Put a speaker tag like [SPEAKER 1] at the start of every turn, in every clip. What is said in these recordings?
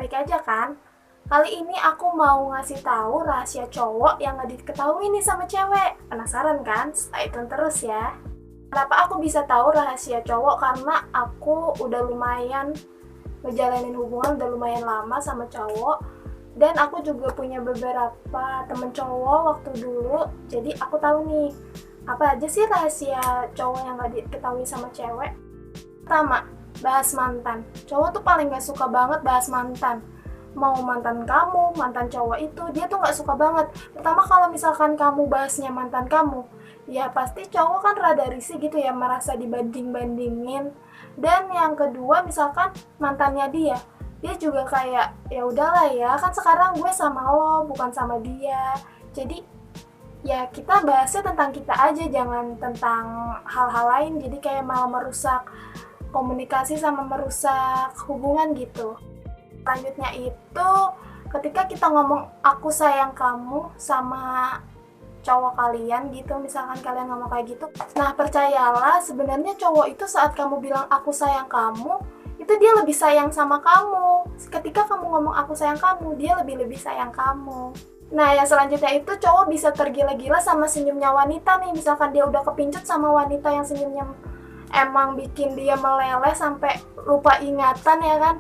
[SPEAKER 1] baik-baik aja kan? Kali ini aku mau ngasih tahu rahasia cowok yang gak diketahui nih sama cewek. Penasaran kan? Stay tune terus ya. Kenapa aku bisa tahu rahasia cowok? Karena aku udah lumayan ngejalanin hubungan udah lumayan lama sama cowok. Dan aku juga punya beberapa temen cowok waktu dulu. Jadi aku tahu nih, apa aja sih rahasia cowok yang gak diketahui sama cewek. Pertama, bahas mantan. Cowok tuh paling gak suka banget bahas mantan. Mau mantan kamu, mantan cowok itu, dia tuh gak suka banget. Pertama, kalau misalkan kamu bahasnya mantan kamu, ya pasti cowok kan rada risih gitu ya, merasa dibanding-bandingin. Dan yang kedua, misalkan mantannya dia juga kayak, ya udahlah ya, kan sekarang gue sama lo, bukan sama dia. Jadi ya kita bahasnya tentang kita aja, jangan tentang hal-hal lain. Jadi kayak malah merusak komunikasi sama merusak hubungan gitu. Selanjutnya itu ketika kita ngomong aku sayang kamu sama cowok kalian gitu, misalkan kalian ngomong kayak gitu, nah percayalah sebenarnya cowok itu saat kamu bilang aku sayang kamu, itu dia lebih sayang sama kamu. Ketika kamu ngomong aku sayang kamu, dia lebih sayang kamu. Nah, yang selanjutnya itu cowok bisa tergila-gila sama senyumnya wanita nih. Misalkan dia udah kepincut sama wanita yang senyumnya emang bikin dia meleleh sampai lupa ingatan ya kan.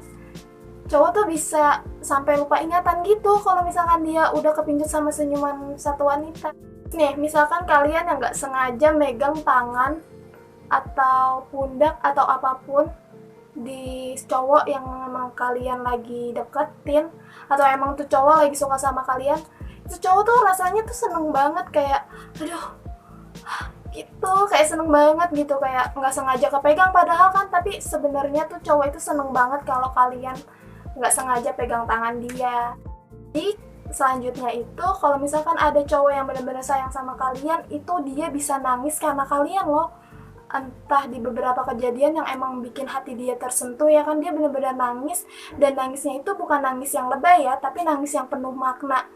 [SPEAKER 1] Cowok tuh bisa sampai lupa ingatan gitu kalau misalkan dia udah kepincut sama senyuman satu wanita. Nih, misalkan kalian yang nggak sengaja megang tangan atau pundak atau apapun di cowok yang emang kalian lagi deketin, atau emang tuh cowok lagi suka sama kalian, itu cowok tuh rasanya tuh seneng banget, kayak aduh gitu, kayak seneng banget gitu, kayak nggak sengaja kepegang padahal kan, tapi sebenarnya tuh cowok itu seneng banget kalau kalian nggak sengaja pegang tangan dia. Jadi selanjutnya itu kalau misalkan ada cowok yang benar-benar sayang sama kalian, itu dia bisa nangis karena kalian loh. Entah di beberapa kejadian yang emang bikin hati dia tersentuh ya kan, dia benar-benar nangis, dan nangisnya itu bukan nangis yang lebay ya, tapi nangis yang penuh makna.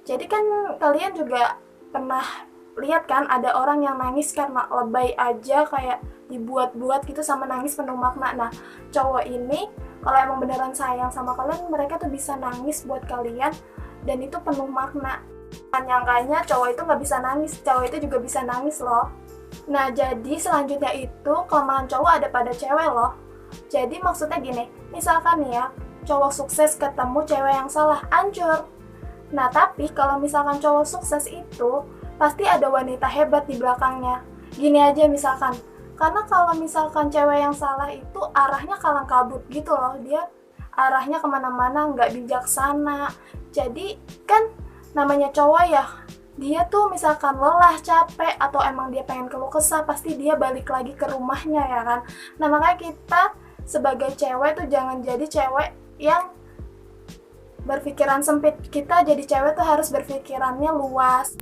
[SPEAKER 1] Jadi kan kalian juga pernah lihat kan ada orang yang nangis karena lebay aja, kayak dibuat-buat gitu, sama nangis penuh makna. Nah, cowok ini kalau emang beneran sayang sama kalian, mereka tuh bisa nangis buat kalian dan itu penuh makna. Nyangkanya cowok itu nggak bisa nangis, cowok itu juga bisa nangis loh. Nah, jadi selanjutnya itu kelemahan cowok ada pada cewek loh. Jadi maksudnya gini, misalkan nih ya, cowok sukses ketemu cewek yang salah, hancur. Nah, tapi kalau misalkan cowok sukses itu pasti ada wanita hebat di belakangnya. Gini aja misalkan, karena kalau misalkan cewek yang salah itu arahnya kalang kabut gitu loh, dia arahnya kemana-mana, nggak bijaksana. Jadi kan namanya cowok ya, dia tuh misalkan lelah, capek, atau emang dia pengen keluh kesah, pasti dia balik lagi ke rumahnya ya kan. Nah, makanya kita sebagai cewek tuh jangan jadi cewek yang berpikiran sempit. Kita jadi cewek tuh harus berpikirannya luas.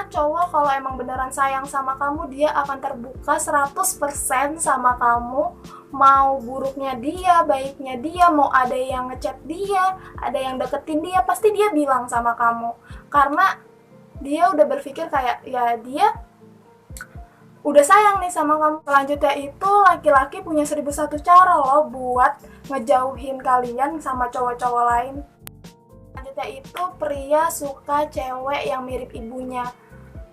[SPEAKER 1] Cowok kalau emang beneran sayang sama kamu, dia akan terbuka 100% sama kamu. Mau buruknya dia, baiknya dia, mau ada yang ngechat dia, ada yang deketin dia, pasti dia bilang sama kamu. Karena dia udah berpikir kayak, ya dia udah sayang nih sama kamu. Selanjutnya itu laki-laki punya 1001 cara loh buat ngejauhin kalian sama cowok-cowok lain. Selanjutnya itu pria suka cewek yang mirip ibunya.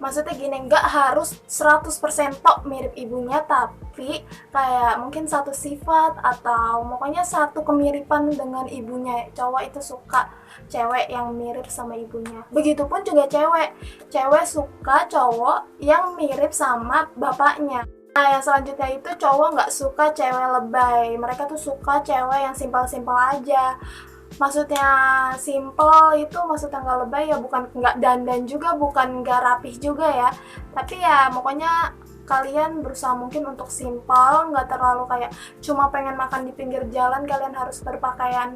[SPEAKER 1] Maksudnya gini, nggak harus 100% tok mirip ibunya, tapi kayak mungkin satu sifat atau pokoknya satu kemiripan dengan ibunya. Cowok itu suka cewek yang mirip sama ibunya. Begitupun juga cewek suka cowok yang mirip sama bapaknya. Nah, yang selanjutnya itu cowok nggak suka cewek lebay. Mereka tuh suka cewek yang simpel-simpel aja. Maksudnya simple itu maksudnya nggak lebay ya, bukan nggak dandan juga, bukan nggak rapih juga ya, tapi ya pokoknya kalian berusaha mungkin untuk simple, nggak terlalu kayak cuma pengen makan di pinggir jalan kalian harus berpakaian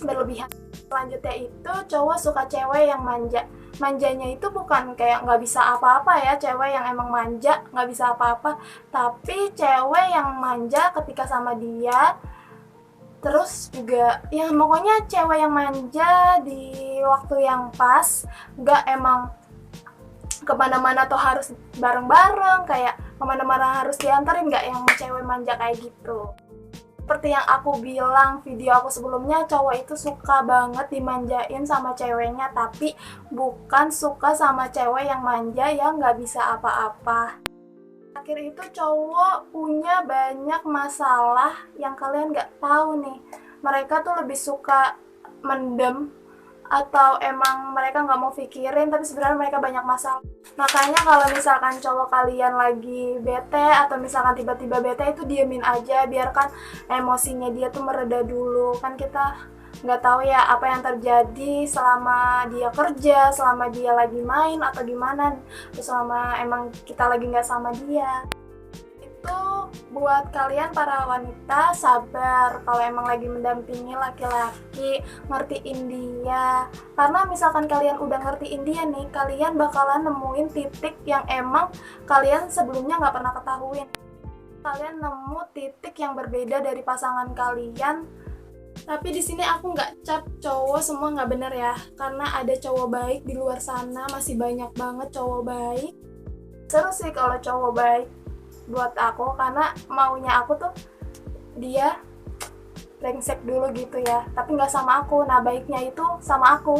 [SPEAKER 1] berlebihan. Selanjutnya itu cowok suka cewek yang manja. Manjanya itu bukan kayak nggak bisa apa-apa ya, cewek yang emang manja nggak bisa apa-apa, tapi cewek yang manja ketika sama dia. Terus juga ya pokoknya cewek yang manja di waktu yang pas, nggak emang kemana-mana tuh harus bareng-bareng, kayak kemana-mana harus diantarin, nggak yang cewek manja kayak gitu. Seperti yang aku bilang video aku sebelumnya, cowok itu suka banget dimanjain sama ceweknya, tapi bukan suka sama cewek yang manja yang nggak bisa apa-apa. Akhir itu cowok punya banyak masalah yang kalian nggak tahu nih. Mereka tuh lebih suka mendem, atau emang mereka nggak mau pikirin tapi sebenarnya mereka banyak masalah. Makanya kalau misalkan cowok kalian lagi bete atau misalkan tiba-tiba bete, itu diemin aja, biarkan emosinya dia tuh mereda dulu. Kan kita nggak tahu ya apa yang terjadi selama dia kerja, selama dia lagi main atau gimana, atau selama emang kita lagi nggak sama dia. Itu buat kalian para wanita, sabar kalau emang lagi mendampingi laki-laki, ngertiin dia. Karena misalkan kalian udah ngertiin dia nih, kalian bakalan nemuin titik yang emang kalian sebelumnya nggak pernah ketahuin. Kalian nemu titik yang berbeda dari pasangan kalian. Tapi di sini aku nggak cap cowok semua nggak bener ya, karena ada cowok baik di luar sana, masih banyak banget cowok baik. Seru sih kalau cowok baik buat aku, karena maunya aku tuh dia brengsek dulu gitu ya, tapi nggak sama aku. Nah, baiknya itu sama aku.